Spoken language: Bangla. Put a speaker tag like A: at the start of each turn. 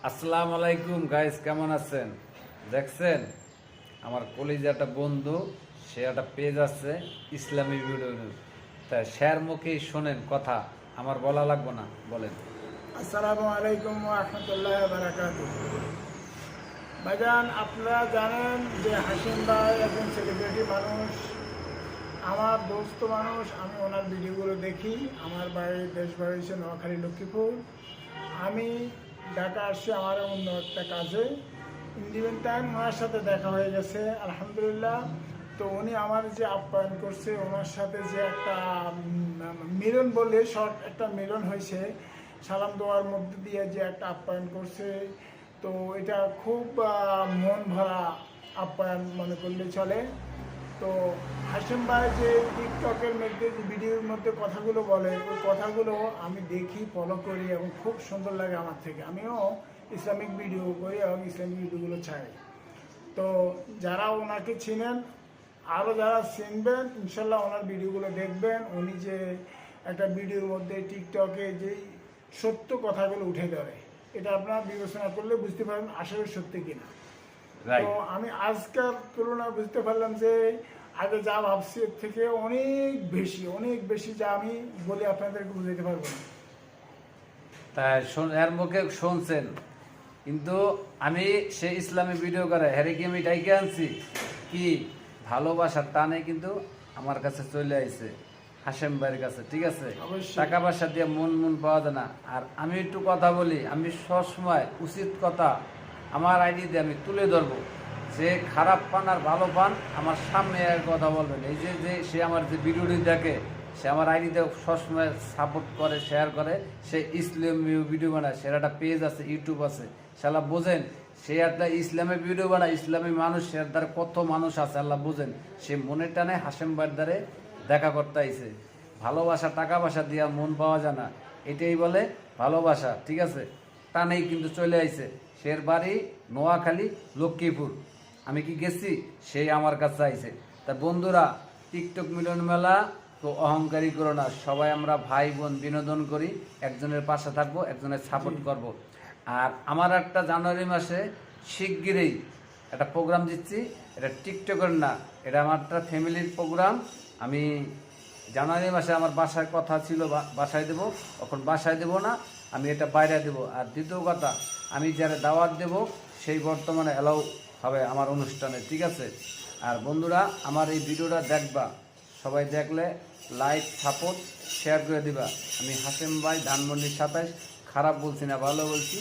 A: আসসালামু আলাইকুম গাইস, কেমন আছেন? দেখছেন আমার কলিজার একটা বন্ধু, সে একটা পেজ আছে ইসলামী ভিডিও। তা শেয়ার মুখেই শোনেন কথা, আমার বলা লাগবে না, বলেন।
B: আসসালামু আলাইকুম ওয়া রাহমাতুল্লাহি ওয়া বারাকাতুহু। ভাইজান, আপনারা জানেন যে হাসিম ভাই একজন সেলিব্রিটি মানুষ, আমার দোস্ত মানুষ। আমি ওনার ভিডিওগুলো দেখি। আমার দেশ বাড়ি হচ্ছে নোয়াখালী, লক্ষ্মীপুর। আমি ঢাকা আসছি আমার অন্য একটা কাজে। ইন টাইম ওনার সাথে দেখা হয়ে গেছে, আলহামদুলিল্লাহ। তো উনি আমার যে আপ্যায়ন করছে, ওনার সাথে যে একটা মিলন বলে শর্ট একটা মিলন হয়েছে, সালাম দেওয়ার মধ্যে দিয়ে যে একটা আপ্যায়ন করছে, তো এটা খুব মন ভরা আপ্যায়ন মনে করলে চলে। তো হাসিম ভাই যে টিকটকের মধ্যে যে ভিডিওর মধ্যে কথাগুলো বলে, ওই কথাগুলো আমি দেখি, ফলো করি এবং খুব সুন্দর লাগে আমার থেকে। আমিও ইসলামিক ভিডিও করি এবং ইসলামিক ভিডিওগুলো চাই। তো যারা ওনাকে চিনেন, আরও যারা চিনবেন, ইনশাল্লাহ ওনার ভিডিওগুলো দেখবেন। উনি যে একটা ভিডিওর মধ্যে টিকটকে যেই সত্য কথাগুলো উঠে ধরে, এটা আপনারা বিবেচনা করলে বুঝতে পারবেন আসলে সত্যি কিনা। তো আমি আজকের তুলনায় বুঝতে পারলাম যে আগে যা ভাবছি এর থেকে অনেক বেশি যা আমি বলে আপনাদেরকে বুঝাইতে পারবো না।
A: তাই এর মুখে শুনছেন, কিন্তু আমি সে ইসলামী ভিডিও করে হ্যারে কি আমি ডাইকে আনছি কি ভালোবাসার টানে, কিন্তু আমার কাছে চলে আইছে হাসেম ভাইয়ের কাছে, ঠিক আছে। টাকা পয়সা দিয়ে মন মন পাওয়া যায় না। আর আমি একটু কথা বলি, আমি সবসময় উচিত কথা আমার আইডি দিয়ে আমি তুলে ধরবো। যে খারাপ পান আর ভালো পান আমার সামনে এক কথা বলবেন। এই যে যে সে আমার যে ভিডিওটি দেখে, সে আমার আইডিতে সবসময় সাপোর্ট করে, শেয়ার করে, সে ইসলামী ভিডিও বানায়, সে একটা পেজ আছে, ইউটিউব আছে। শালা বোঝেন, সে একটা ইসলামী ভিডিও বানায়, ইসলামী মানুষ, সে দ্বারা কত মানুষ আছে আল্লাহ বোঝেন। সে মনের টানে হাসেম ভাইয়ের দ্বারে দেখা করতে আইছে। ভালোবাসা টাকা পয়সা দিয়া মন পাওয়া যায় না, এটাই বলে ভালোবাসা, ঠিক আছে। টানেই কিন্তু চলে আইছে। সে বাড়ি নোয়াখালী, লক্ষ্মীপুর। আমি কি গেছি, সেই আমার কাছে আইছে। তা বন্ধুরা, টিকটক মিলন মেলা তো অহংকারী করো না, সবাই আমরা ভাই বোন, বিনোদন করি, একজনের পাশে থাকবো, একজনের সাপোর্ট করব। আর আমার একটা জানুয়ারি মাসে শিগগিরই একটা প্রোগ্রাম দিচ্ছি। এটা টিকটকের না, এটা আমার একটা ফ্যামিলির প্রোগ্রাম। আমি জানুয়ারি মাসে আমার বাসায় কথা ছিল, বাসায় দেবো, এখন বাসায় দেবো না, আমি এটা বাইরে দেবো। আর দ্বিতীয় কথা, আমি যারা দাওয়াত দেব সেই বর্তমানে অ্যালাউ হবে আমার অনুষ্ঠানে, ঠিক আছে। আর বন্ধুরা, আমার এই ভিডিওটা দেখবা, সবাই দেখলে লাইক সাপোর্ট শেয়ার করে দিবা। আমি হাসেম ভাই, ধানমন্ডি 27, খারাপ বলছি না, ভালো বলছি।